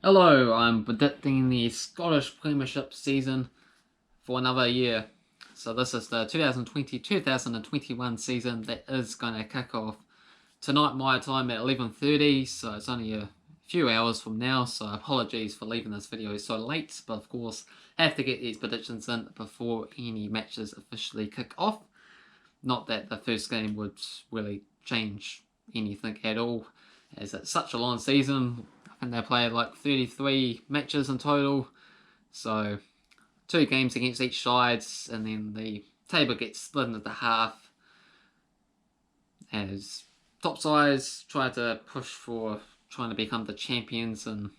Hello, I'm predicting the Scottish Premiership season for another year. So this is the 2020-2021 season that is going to kick off tonight my time at 11:30, so it's only a few hours from now, so apologies for leaving this video so late, but of course I have to get these predictions in before any matches officially kick off. Not that the first game would really change anything at all, as it's such a long season. I think they played like 33 matches in total, so 2 games against each side, and then the table gets split into half as top sides try to push for trying to become the champions and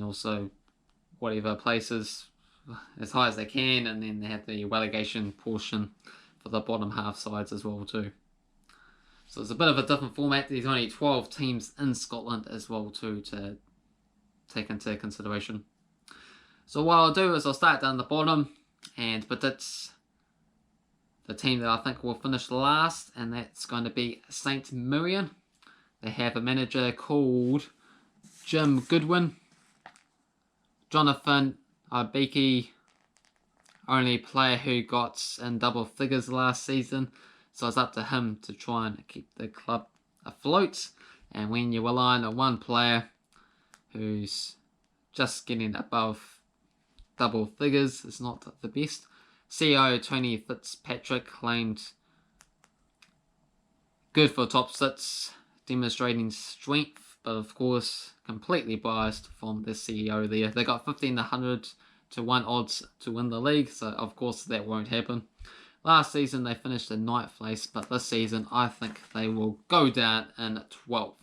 also whatever places as high as they can, and then they have the relegation portion for the bottom half sides as well too. So it's a bit of a different format. There's only 12 teams in Scotland as well too to take into consideration. So what I'll do is I'll start down the bottom and predict the team that I think will finish last, and that's going to be St Mirren. They have a manager called Jim Goodwin. Jonathan Ibeki, only player who got in double figures last season, so it's up to him to try and keep the club afloat. And when you're relying on one player who's just getting above double figures, it's not the best. CEO Tony Fitzpatrick claimed good for top six, demonstrating strength, but of course completely biased from the CEO there. They got 1500 to 1 odds to win the league, so of course that won't happen. Last season they finished in 9th place, but this season I think they will go down in 12th.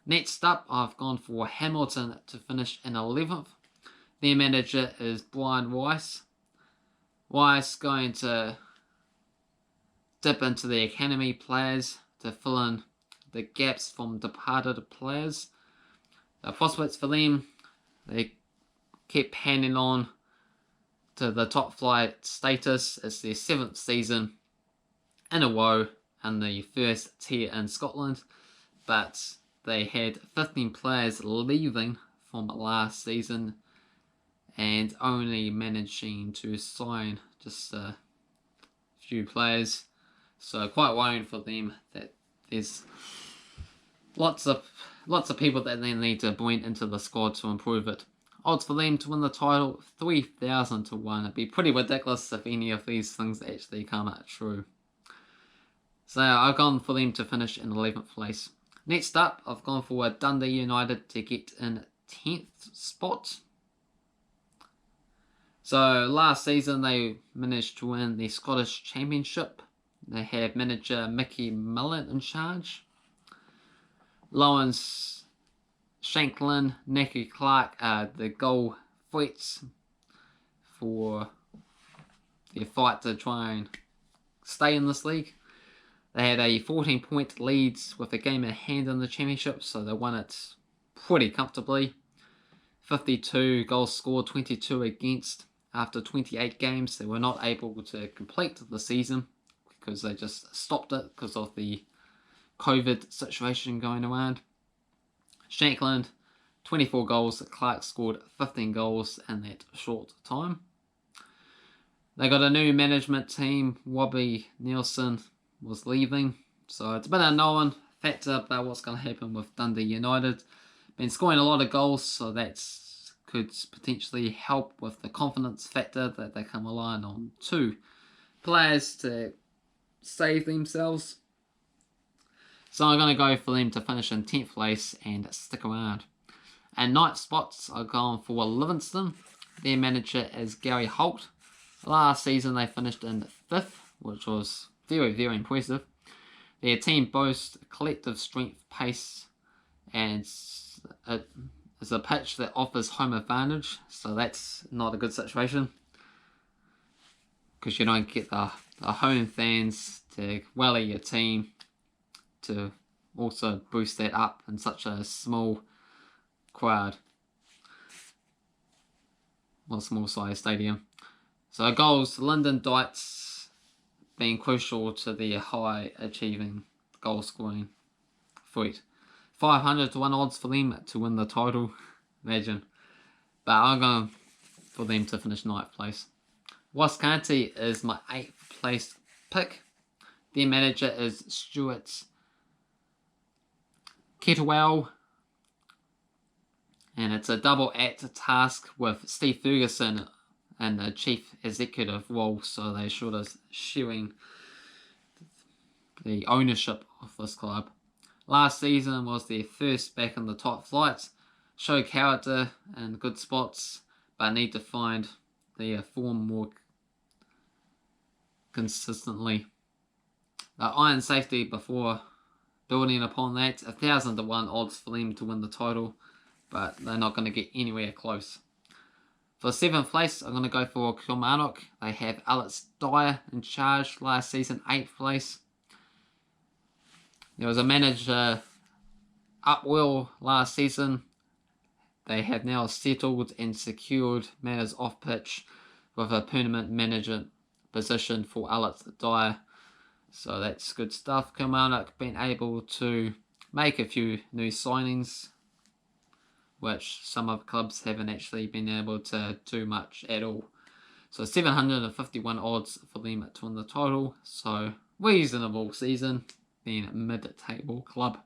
Next up, I've gone for Hamilton to finish in 11th. Their manager is Brian Rice. Rice going to dip into the academy players to fill in the gaps from departed players. The prospects for them, they keep hanging on to the top flight status. It's their 7th season in a row in the first tier in Scotland, but they had 15 players leaving from last season and only managing to sign just a few players. So quite worrying for them that there's lots of people that they need to bring into the squad to improve it. Odds for them to win the title, 3,000 to 1. It'd be pretty ridiculous if any of these things actually come out true. So I've gone for them to finish in 11th place. Next up, I've gone for Dundee United to get in 10th spot. So last season they managed to win the Scottish Championship. They have manager Mickey Millen in charge. Lawrence Shanklin, Nicky Clark are the goal threats for their fight to try and stay in this league. They had a 14-point lead with a game in hand in the championship, so they won it pretty comfortably. 52 goals scored, 22 against. After 28 games, they were not able to complete the season because they just stopped it because of the COVID situation going around. Shanklin, 24 goals. Clark scored 15 goals in that short time. They got a new management team. Robbie Nielsen was leaving, so it's a bit unknown factor about what's going to happen with Dundee United. Been scoring a lot of goals, so that's could potentially help with the confidence factor that they can rely on 2 players to save themselves. So I'm going to go for them to finish in 10th place and stick around. And 9th spots, I've gone for Livingston. Their manager is Gary Holt. Last season they finished in 5th, which was very, very impressive. Their team boasts collective strength, pace, and it's a pitch that offers home advantage, so that's not a good situation because you don't get the home fans to rally your team to also boost that up in such a small crowd or small size stadium. So goals, Lyndon Dykes being crucial to their high achieving goal scoring threat. 500 to 1 odds for them to win the title. Imagine. But I'm going for them to finish 9th place. Ross County is my 8th place pick. Their manager is Stuart Kettlewell. And it's a double act task with Steve Ferguson in the chief executive role. So they're sort of sharing the ownership of this club. Last season was their first back in the top flight. Show character and good spots, but need to find their form more consistently. Iron safety before building upon that. 1,000 to 1 odds for them to win the title, but they're not going to get anywhere close. For 7th place, I'm going to go for Kilmarmock. They have Alex Dyer in charge last season, 8th place. There was a manager upwell last season. They have now settled and secured matters off pitch with a permanent manager position for Alex Dyer. So that's good stuff. Kilmarnock been able to make a few new signings, which some other clubs haven't actually been able to do much at all. So 751 odds for them to win the title. So reasonable season, being a mid-table club.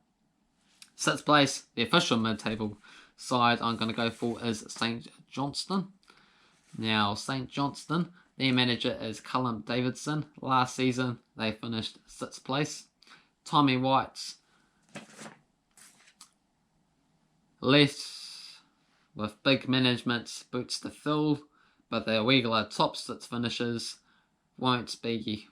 6th place, the official mid-table side I'm going to go for is St Johnstone. Now, St Johnstone, their manager is Callum Davidson. Last season, they finished 6th place. Tommy White left with big management boots to fill, but their regular top 6 finishes won't be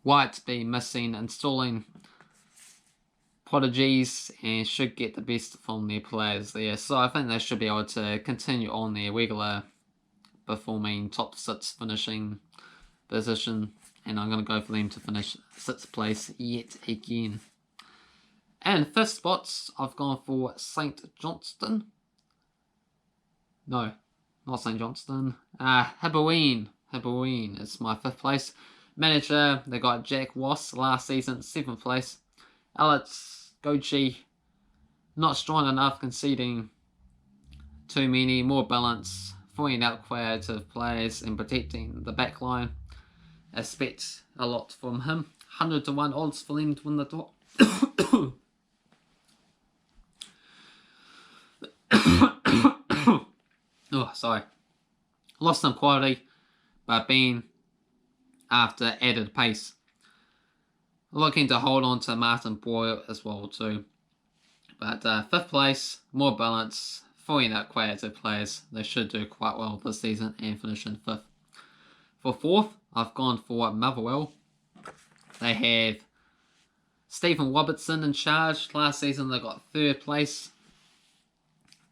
White be missing installing prodigies and should get the best from their players there. So I think they should be able to continue on their regular performing top 6 finishing position, and I'm going to go for them to finish 6th place yet again. And 5th spots, I've gone for St Johnstone. No, not St Johnstone. Hibernian. Hibernian is my 5th place. Manager, they got Jack Ross last season, 7th place. Alex Gochi, not strong enough, conceding too many, more balance, throwing out creative players and protecting the back line. Expect a lot from him. 100 to 1 odds for them to win the top. Oh, sorry. Lost some quality, but being after added pace. Looking to hold on to Martin Boyle as well too. But 5th place, more balance, throwing out creative players. They should do quite well this season and finish in 5th. For 4th, I've gone for Motherwell. They have Stephen Robertson in charge. Last season they got 3rd place.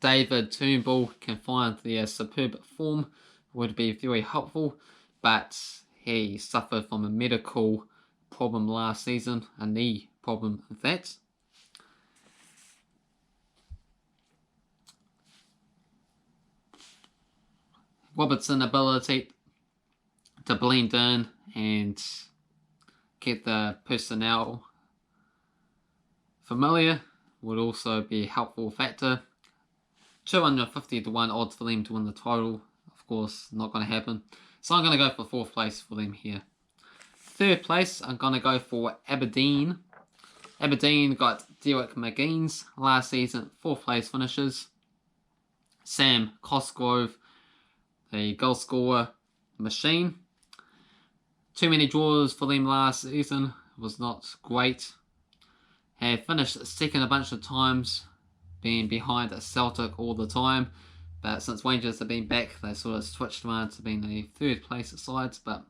David Turnbull can find their superb form, would be very helpful, but he suffered from a medical problem last season, a knee problem in fact. Robertson's ability to blend in and get the personnel familiar would also be a helpful factor. 250 to 1 odds for them to win the title. Of course, not going to happen. So I'm going to go for 4th place for them here. 3rd place, I'm going to go for Aberdeen. Aberdeen got Derek McGeans last season, 4th place finishes. Sam Cosgrove, the goal scorer machine. Too many draws for them last season, was not great. Have finished 2nd a bunch of times, being behind at Celtic all the time. But since Rangers have been back, they sort of switched around to being the 3rd place sides. But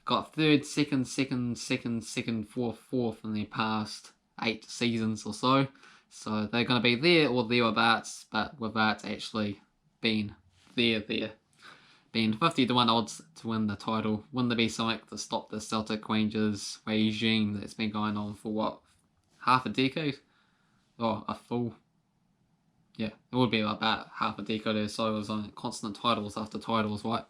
got 3rd, 2nd, 2nd, 2nd, 2nd, 4th, 4th in their past 8 seasons or so. So they're going to be there or thereabouts, but without actually being there. Being 50 to 1 odds to win the title. Wouldn't there be something to stop the Celtic Rangers regime that's been going on for what, half a decade? Or a full... Yeah, it would be about half a decade or so. It was on constant titles after titles, right?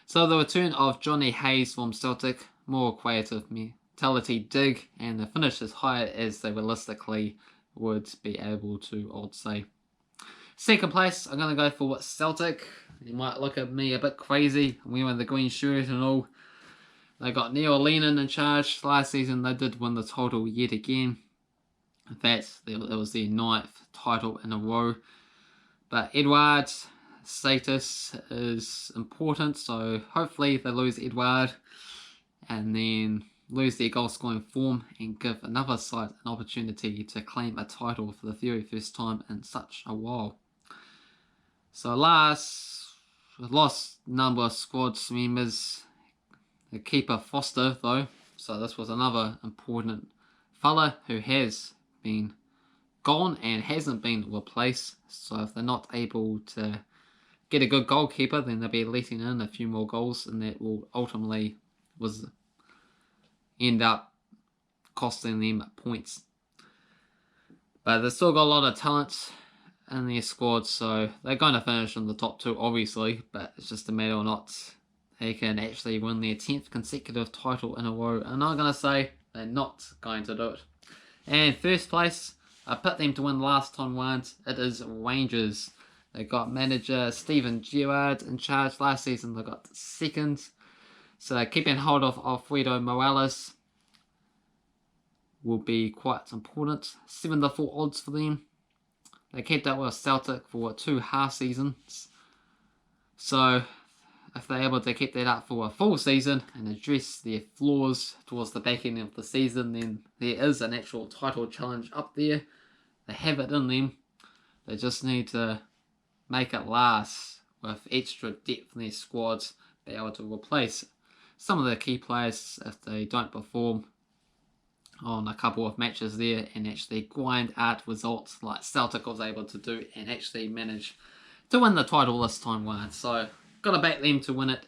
So the return of Johnny Hayes from Celtic, more creative mentality dig, and the finish as high as they realistically would be able to, I'd say. Second place, I'm going to go for Celtic. You might look at me a bit crazy. I'm wearing the green shirt and all. They got Neil Lennon in charge. Last season they did win the title yet again. In fact, it was their 9th title in a row. But Edouard's status is important, so hopefully they lose Edouard and then lose their goal scoring form and give another side an opportunity to claim a title for the very first time in such a while. So lost number of squad members. The keeper Foster though, so this was another important fella who has been gone and hasn't been replaced. So if they're not able to get a good goalkeeper, then they'll be letting in a few more goals, and that will ultimately end up costing them points. But they've still got a lot of talent in their squad, so they're going to finish in the top 2 obviously, but it's just a matter or not they can actually win their 10th consecutive title in a row, and I'm going to say they're not going to do it. And first place, I picked them to win last time round. It is Rangers. They got manager Steven Gerrard in charge. Last season they got second, so keeping hold of Alfredo Morales will be quite important. 7-4 odds for them. They kept up with Celtic for 2 half seasons, so if they're able to keep that up for a full season and address their flaws towards the back end of the season, then there is an actual title challenge up there. They have it in them. They just need to make it last with extra depth in their squads, be able to replace some of the key players if they don't perform on a couple of matches there, and actually grind out results like Celtic was able to do and actually manage to win the title this time round. So got to back them to win it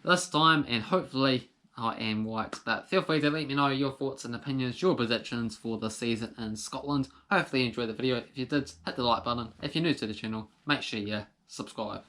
this time, and hopefully I am right. But feel free to let me know your thoughts and opinions, your predictions for the season in Scotland. Hopefully you enjoyed the video. If you did, hit the like button. If you're new to the channel, make sure you subscribe.